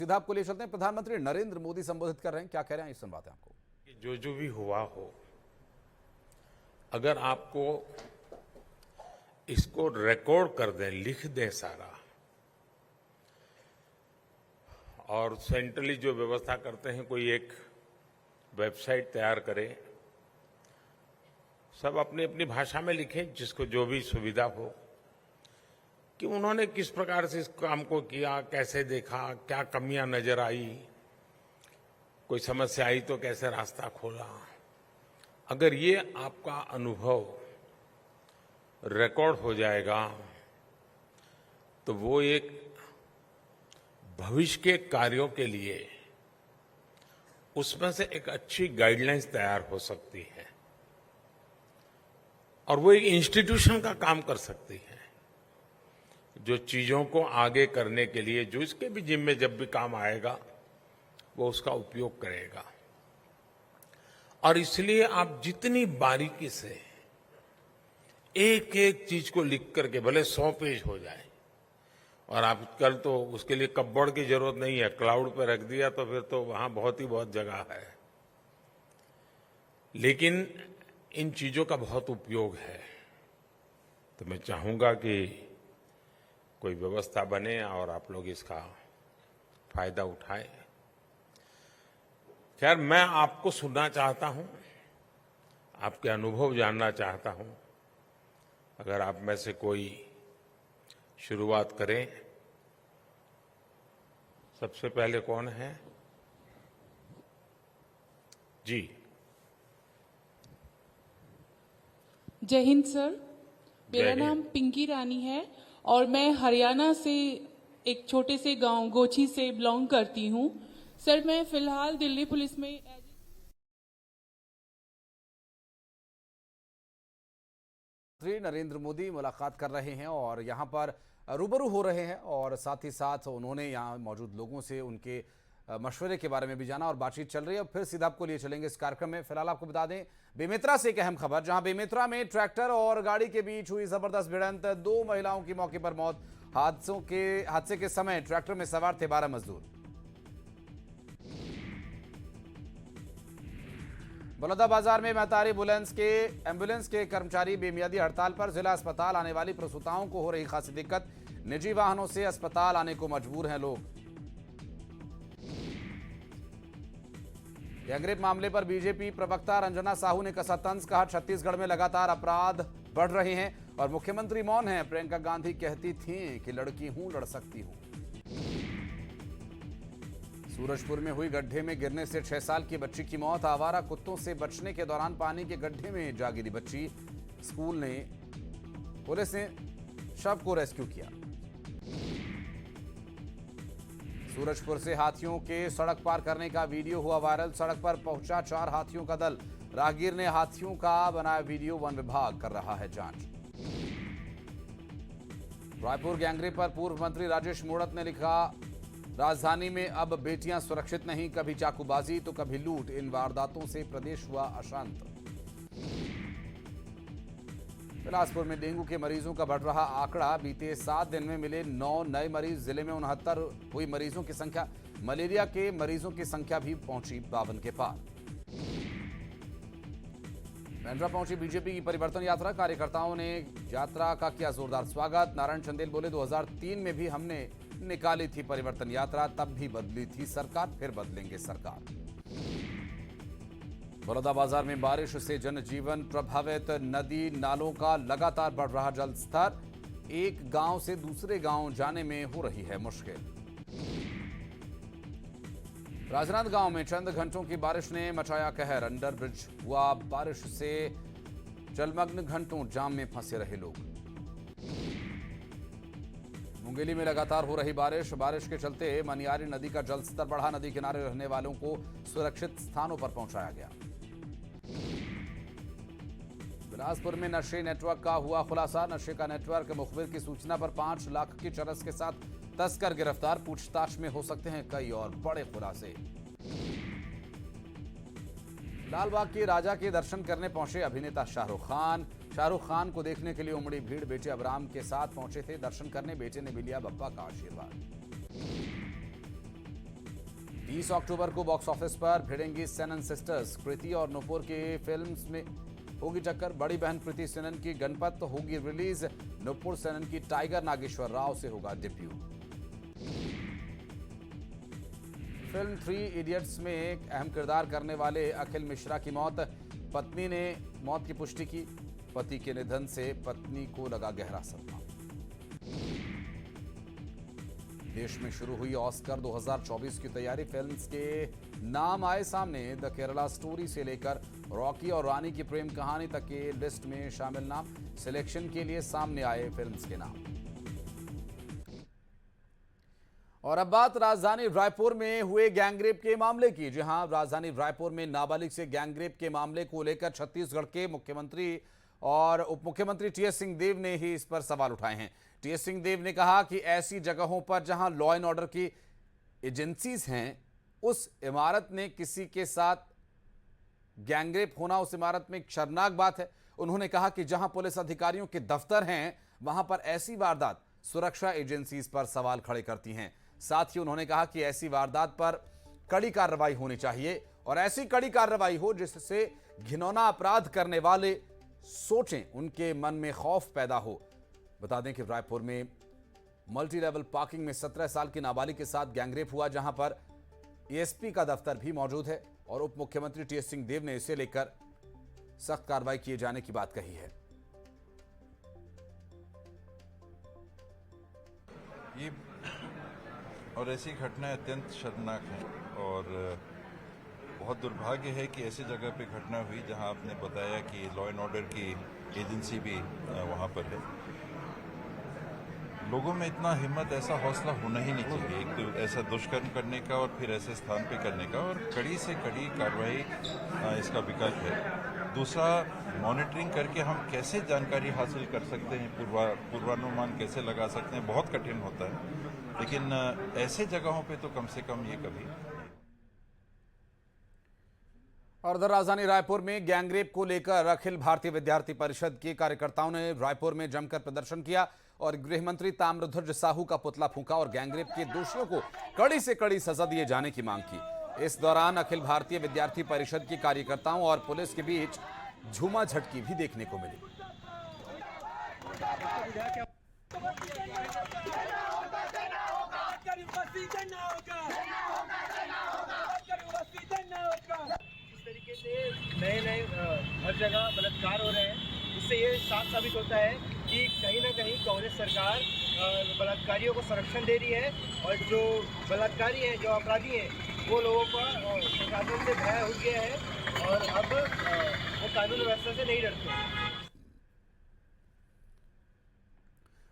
सीधा आपको ले चलते हैं। प्रधानमंत्री नरेंद्र मोदी संबोधित कर रहे हैं, क्या कह रहे हैं, ये सुनवाते हैं आपको। जो भी हुआ हो, अगर आपको इसको रिकॉर्ड कर दें, लिख दें सारा, और सेंट्रली जो व्यवस्था करते हैं कोई एक वेबसाइट तैयार करें, सब अपनी अपनी भाषा में लिखें, जिसको जो भी सुविधा हो, कि उन्होंने किस प्रकार से इस काम को किया, कैसे देखा, क्या कमियां नजर आई, कोई समस्या आई तो कैसे रास्ता खोला। अगर ये आपका अनुभव रिकॉर्ड हो जाएगा तो वो एक भविष्य के कार्यों के लिए उसमें से एक अच्छी गाइडलाइंस तैयार हो सकती है और वो एक इंस्टीट्यूशन का काम कर सकती है, जो चीजों को आगे करने के लिए, जो इसके भी जिम्मे जब भी काम आएगा वो उसका उपयोग करेगा। और इसलिए आप जितनी बारीकी से एक एक चीज को लिख करके, भले 100 पेज हो जाए, और आप कल तो उसके लिए कपबोर्ड की जरूरत नहीं है, क्लाउड पर रख दिया तो फिर तो वहां बहुत जगह है, लेकिन इन चीजों का बहुत उपयोग है। तो मैं चाहूंगा कि कोई व्यवस्था बने और आप लोग इसका फायदा उठाएं। खैर, मैं आपको सुनना चाहता हूं, आपके अनुभव जानना चाहता हूं। अगर आप में से कोई शुरुआत करें, सबसे पहले कौन है? जी। जय हिंद सर, मेरा जय हिंद। नाम पिंकी रानी है और मैं हरियाणा से एक छोटे से गांव गोची से बिलोंग करती हूं। सर, मैं फिलहाल दिल्ली पुलिस में प्रधानमंत्री नरेंद्र मोदी मुलाकात कर रहे हैं और यहां पर रूबरू हो रहे हैं और साथ ही साथ उन्होंने यहां मौजूद लोगों से उनके मशवरे के बारे में भी जाना और बातचीत चल रही है। फिर सीधा आपको लिए चलेंगे इस कार्यक्रम में। फिलहाल आपको बता दें, बेमेतरा से एक अहम खबर, जहां बेमेतरा में ट्रैक्टर और गाड़ी के बीच हुई जबरदस्त भिड़ंत, 2 महिलाओं की मौके पर मौत। हादसे के समय ट्रैक्टर में सवार थे 12 मजदूर। बलौदाबाजार में महतारी एम्बुलेंस के कर्मचारी बेमियादी हड़ताल पर। जिला अस्पताल आने वाली प्रसूताओं को हो रही खासी दिक्कत, निजी वाहनों से अस्पताल आने को मजबूर हैं लोग। गैंगरेप मामले पर बीजेपी प्रवक्ता रंजना साहू ने कसा तंज, कहा छत्तीसगढ़ में लगातार अपराध बढ़ रहे हैं और मुख्यमंत्री मौन हैं। प्रियंका गांधी कहती थीं कि लड़की हूं, लड़ सकती हूं। सूरजपुर में हुई गड्ढे में गिरने से 6 साल की बच्ची की मौत। आवारा कुत्तों से बचने के दौरान पानी के गड्ढे में जा गिरी बच्ची। पुलिस ने शव को रेस्क्यू किया। सूरजपुर से हाथियों के सड़क पार करने का वीडियो हुआ वायरल। सड़क पर पहुंचा 4 हाथियों का दल। राहगीर ने हाथियों का बनाया वीडियो। वन विभाग कर रहा है जांच। रायपुर गैंगरेप पर पूर्व मंत्री राजेश मूणत ने लिखा, राजधानी में अब बेटियां सुरक्षित नहीं, कभी चाकूबाजी तो कभी लूट। इन वारदातों से प्रदेश हुआ अशांत। बिलासपुर में डेंगू के मरीजों का बढ़ रहा आंकड़ा। बीते 7 दिन में मिले 9 नए मरीज। जिले में 69 हुई मरीजों की संख्या। मलेरिया के मरीजों की संख्या भी पहुंची 52 के पार। बांद्रा पहुंची बीजेपी की परिवर्तन यात्रा। कार्यकर्ताओं ने यात्रा का किया जोरदार स्वागत। नारायण चंदेल बोले, 2003 में भी हमने निकाली थी परिवर्तन यात्रा, तब भी बदली थी सरकार, फिर बदलेंगे सरकार। बलौदाबाजार में बारिश से जनजीवन प्रभावित। नदी नालों का लगातार बढ़ रहा जल स्तर। एक गांव से दूसरे गांव जाने में हो रही है मुश्किल। राजनांदगांव में चंद घंटों की बारिश ने मचाया कहर। अंडर ब्रिज हुआ बारिश से जलमग्न, घंटों जाम में फंसे रहे लोग। मुंगेली में लगातार हो रही बारिश के चलते मनियारी नदी का जलस्तर बढ़ा। नदी किनारे रहने वालों को सुरक्षित स्थानों पर पहुंचाया गया। बिलासपुर में नशे नेटवर्क का हुआ खुलासा। नशे का नेटवर्क मुखबिर की सूचना पर 5 लाख की चरस के साथ तस्कर गिरफ्तार। पूछताछ में हो सकते हैं कई और बड़े खुलासे। लालबाग के राजा के दर्शन करने पहुंचे अभिनेता शाहरुख खान। शाहरुख खान को देखने के लिए उमड़ी भीड़। बेटे अबराम के साथ पहुंचे थे दर्शन करने। बेटे ने भी लिया बप्पा का आशीर्वाद। 20 अक्टूबर को बॉक्स ऑफिस पर भिड़ेंगी सेनन सिस्टर्स। कृति और नुपुर की फिल्म्स में होगी टक्कर। बड़ी बहन कृति सेनन की गणपत होगी रिलीज। नुपुर सेनन की टाइगर नागेश्वर राव से होगा डेब्यू। फिल्म 3 इडियट्स में एक अहम किरदार करने वाले अखिल मिश्रा की मौत। पत्नी ने मौत की पुष्टि की। पति के निधन से पत्नी को लगा गहरा सदमा। देश में शुरू हुई ऑस्कर 2024 की तैयारी। फिल्म्स के नाम आए सामने। द केरला स्टोरी से लेकर रॉकी और रानी की प्रेम कहानी तक के लिस्ट में शामिल नाम। सिलेक्शन के लिए सामने आए फिल्म्स के नाम। और अब बात राजधानी रायपुर में हुए गैंगरेप के मामले की। जी हां, राजधानी रायपुर में नाबालिग से गैंगरेप के मामले को लेकर छत्तीसगढ़ के मुख्यमंत्री और उप मुख्यमंत्री टीएस सिंहदेव ने ही इस पर सवाल उठाए हैं। टीएस सिंहदेव ने कहा कि ऐसी जगहों पर जहां लॉ एंड ऑर्डर की एजेंसीज हैं, उस इमारत में किसी के साथ गैंगरेप होना उस इमारत में एक शर्मनाक बात है। उन्होंने कहा कि जहां पुलिस अधिकारियों के दफ्तर हैं, वहां पर ऐसी वारदात सुरक्षा एजेंसीज पर सवाल खड़े करती हैं। साथ ही उन्होंने कहा कि ऐसी वारदात पर कड़ी कार्रवाई होनी चाहिए और ऐसी कड़ी कार्रवाई हो जिससे घिनौना अपराध करने वाले सोचें, उनके मन में खौफ पैदा हो। बता दें कि रायपुर में मल्टी लेवल पार्किंग में 17 साल की नाबालिग के साथ गैंगरेप हुआ, जहां पर एएसपी का दफ्तर भी मौजूद है और उप मुख्यमंत्री टीएस सिंहदेव ने इसे लेकर सख्त कार्रवाई किए जाने की बात कही है। ये और ऐसी घटनाएं अत्यंत शर्मनाक हैं और बहुत दुर्भाग्य है कि ऐसी जगह पे घटना हुई जहां आपने बताया कि लॉ एंड ऑर्डर की एजेंसी भी वहां पर है। लोगों में इतना हिम्मत, ऐसा हौसला होना ही नहीं चाहिए। एक तो ऐसा दुष्कर्म करने का और फिर ऐसे स्थान पे करने का, और कड़ी से कड़ी कार्रवाई इसका विकल्प है। दूसरा, मॉनिटरिंग करके हम कैसे जानकारी हासिल कर सकते हैं, पूर्वानुमान कैसे लगा सकते हैं, बहुत कठिन होता है। लेकिन ऐसे जगहों पे तो कम से कम ये कभी। और उधर राजधानी रायपुर में गैंगरेप को लेकर अखिल भारतीय विद्यार्थी परिषद के कार्यकर्ताओं ने रायपुर में जमकर प्रदर्शन किया और गृह मंत्री ताम्रध्वज साहू का पुतला फूंका और गैंगरेप के दोषियों को कड़ी से कड़ी सजा दिए जाने की मांग की। इस दौरान अखिल भारतीय विद्यार्थी परिषद के कार्यकर्ताओं और पुलिस के बीच झूमा झटकी भी देखने को मिली। नए हर जगह बलात्कार हो रहे हैं। इससे ये साफ साबित होता है कि कहीं ना कहीं कांग्रेस सरकार बलात्कारियों को संरक्षण दे रही है और जो बलात्कारी हैं, जो अपराधी हैं, वो लोगों का प्रशासन से भय हो गया है और अब वो कानून व्यवस्था से नहीं डरते।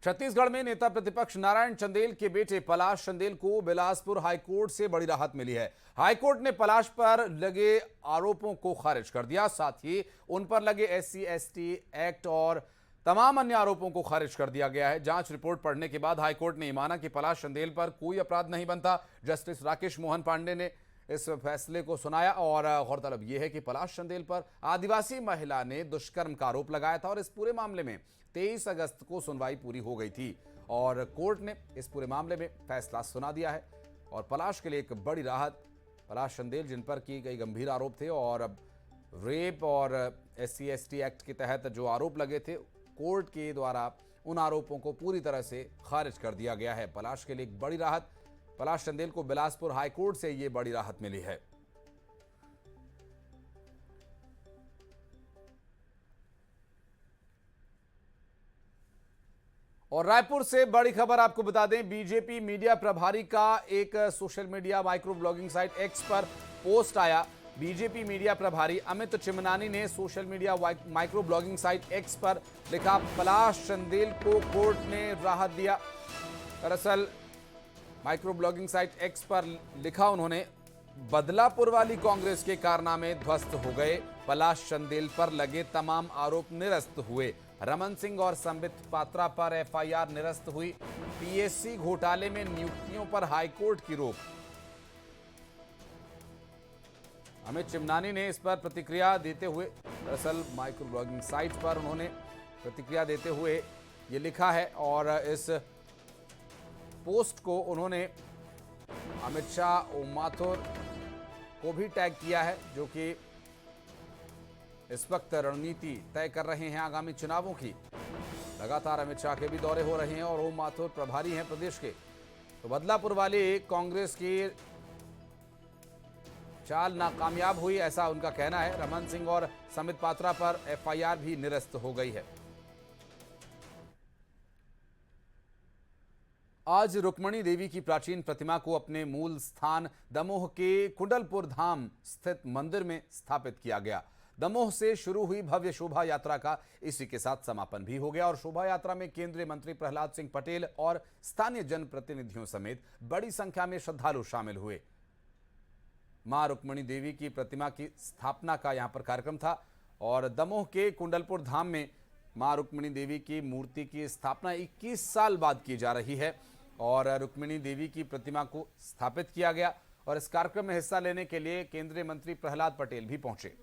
छत्तीसगढ़ में नेता प्रतिपक्ष नारायण चंदेल के बेटे पलाश चंदेल को बिलासपुर हाईकोर्ट से बड़ी राहत मिली है। हाईकोर्ट ने पलाश पर लगे आरोपों को खारिज कर दिया। साथ ही उन पर लगे SC/ST एक्ट और तमाम अन्य आरोपों को खारिज कर दिया गया है। जांच रिपोर्ट पढ़ने के बाद हाईकोर्ट ने माना कि पलाश चंदेल पर कोई अपराध नहीं बनता। जस्टिस राकेश मोहन पांडे ने इस फैसले को सुनाया और गौरतलब यह है कि पलाश चंदेल पर आदिवासी महिला ने दुष्कर्म का आरोप लगाया था और इस पूरे मामले में 23 अगस्त को सुनवाई पूरी हो गई थी और कोर्ट ने इस पूरे मामले में फैसला सुना दिया है और पलाश के लिए एक बड़ी राहत। पलाश चंदेल, जिन पर की गई गंभीर आरोप थे और अब रेप और SC/ST एक्ट के तहत जो आरोप लगे थे, कोर्ट के द्वारा उन आरोपों को पूरी तरह से खारिज कर दिया गया है। पलाश के लिए एक बड़ी राहत। पलाश चंदेल को बिलासपुर हाईकोर्ट से ये बड़ी राहत मिली है। और रायपुर से बड़ी खबर आपको बता दें, बीजेपी मीडिया प्रभारी का एक social media micro blogging site x पर पोस्ट आया। बीजेपी मीडिया प्रभारी अमित चिमनानी ने social media micro blogging site x पर लिखा, पलाश चंदेल को कोर्ट ने राहत दिया। दरअसल माइक्रो ब्लॉगिंग साइट एक्स पर लिखा उन्होंने, बदलापुर वाली कांग्रेस के कारनामे ध्वस्त हो गए, पलाश चंदेल पर लगे तमाम आरोप निरस्त हुए, रमन सिंह और संबित पात्रा पर FIR निरस्त हुई, PSC घोटाले में नियुक्तियों पर हाईकोर्ट की रोक। अमित चिमनानी ने इस पर प्रतिक्रिया देते हुए, दरअसल माइक्रो ब्लॉगिंग साइट पर उन्होंने प्रतिक्रिया देते हुए ये लिखा है और इस पोस्ट को उन्होंने अमित शाह ओम माथुर को भी टैग किया है, जो कि इस वक्त रणनीति तय कर रहे हैं आगामी चुनावों की। लगातार अमित शाह के भी दौरे हो रहे हैं और ओम माथुर प्रभारी हैं प्रदेश के। तो बदलापुर वाली कांग्रेस की चाल नाकामयाब हुई, ऐसा उनका कहना है। रमन सिंह और समित पात्रा पर एफआईआर भी निरस्त हो गई है। आज रुक्मणी देवी की प्राचीन प्रतिमा को अपने मूल स्थान दमोह के कुंडलपुर धाम स्थित मंदिर में स्थापित किया गया। दमोह से शुरू हुई भव्य शोभा यात्रा का इसी के साथ समापन भी हो गया और शोभा यात्रा में केंद्रीय मंत्री प्रहलाद सिंह पटेल और स्थानीय जनप्रतिनिधियों समेत बड़ी संख्या में श्रद्धालु शामिल हुए। मां रुक्मणी देवी की प्रतिमा की स्थापना का यहां पर कार्यक्रम था और दमोह के कुंडलपुर धाम में मां रुक्मणी देवी की मूर्ति की स्थापना 21 साल बाद की जा रही है और रुक्मणी देवी की प्रतिमा को स्थापित किया गया और इस कार्यक्रम में हिस्सा लेने के लिए केंद्रीय मंत्री प्रहलाद पटेल भी पहुंचे।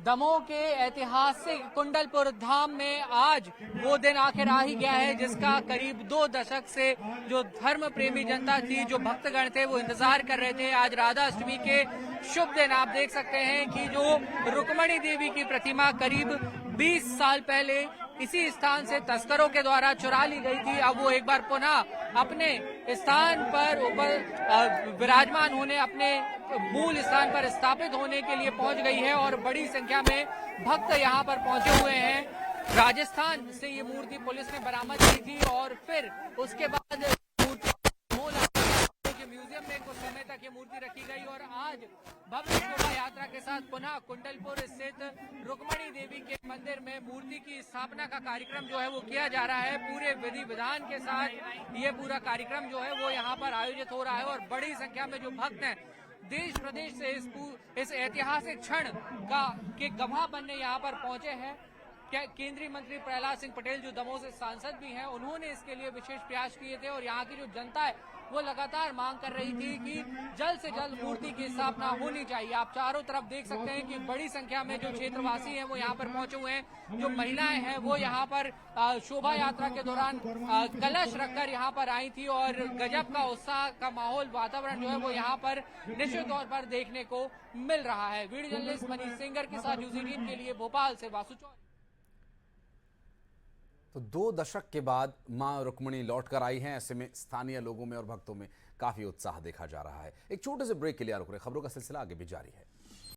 दमोह के ऐतिहासिक कुंडलपुर धाम में आज वो दिन आखिर आ ही गया है जिसका करीब 2 दशक से जो धर्म प्रेमी जनता थी, जो भक्तगण थे, वो इंतजार कर रहे थे। आज राधा अष्टमी के शुभ दिन आप देख सकते हैं कि जो रुक्मणी देवी की प्रतिमा करीब 20 साल पहले इसी स्थान से तस्करों के द्वारा चुरा ली गई थी, अब वो एक बार पुनः अपने स्थान पर विराजमान होने, अपने मूल स्थान पर स्थापित होने के लिए पहुंच गई है और बड़ी संख्या में भक्त यहां पर पहुंचे हुए हैं। राजस्थान से ये मूर्ति पुलिस ने बरामद की थी और फिर उसके बाद म्यूजियम में कुछ समय तक ये मूर्ति रखी गई और आज भव्य शोभा यात्रा के साथ पुनः कुंडलपुर स्थित रुक्मणी देवी के मंदिर में मूर्ति की स्थापना का कार्यक्रम जो है वो किया जा रहा है। पूरे विधि विधान के साथ ये पूरा कार्यक्रम जो है वो यहाँ पर आयोजित हो रहा है और बड़ी संख्या में जो भक्त हैं देश प्रदेश से इस ऐतिहासिक क्षण के गवाह बनने यहाँ पर पहुंचे हैं। केंद्रीय मंत्री प्रहलाद सिंह पटेल जो दमोह से सांसद भी हैं, उन्होंने इसके लिए विशेष प्रयास किए थे और यहाँ की जो जनता है वो लगातार मांग कर रही थी कि जल्द से जल्द मूर्ति की स्थापना होनी चाहिए। आप चारों तरफ देख सकते हैं कि बड़ी संख्या में जो क्षेत्रवासी हैं वो यहाँ पर पहुंचे हुए हैं। जो महिलाएं हैं वो यहाँ पर शोभा यात्रा के दौरान कलश रखकर यहाँ पर आई थी और गजब का उत्साह का माहौल, वातावरण जो है वो यहाँ पर निश्चित तौर पर देखने को मिल रहा है। वीडियो जर्नलिस्ट मनीष सिंगर के साथ न्यूज़ 18 के लिए भोपाल से वासु चौधरी। तो 2 दशक के बाद मां रुक्मणी लौट कर आई हैं, ऐसे में स्थानीय लोगों में और भक्तों में काफी उत्साह देखा जा रहा है। एक छोटे से ब्रेक के लिए रुक रहे, खबरों का सिलसिला आगे भी जारी है।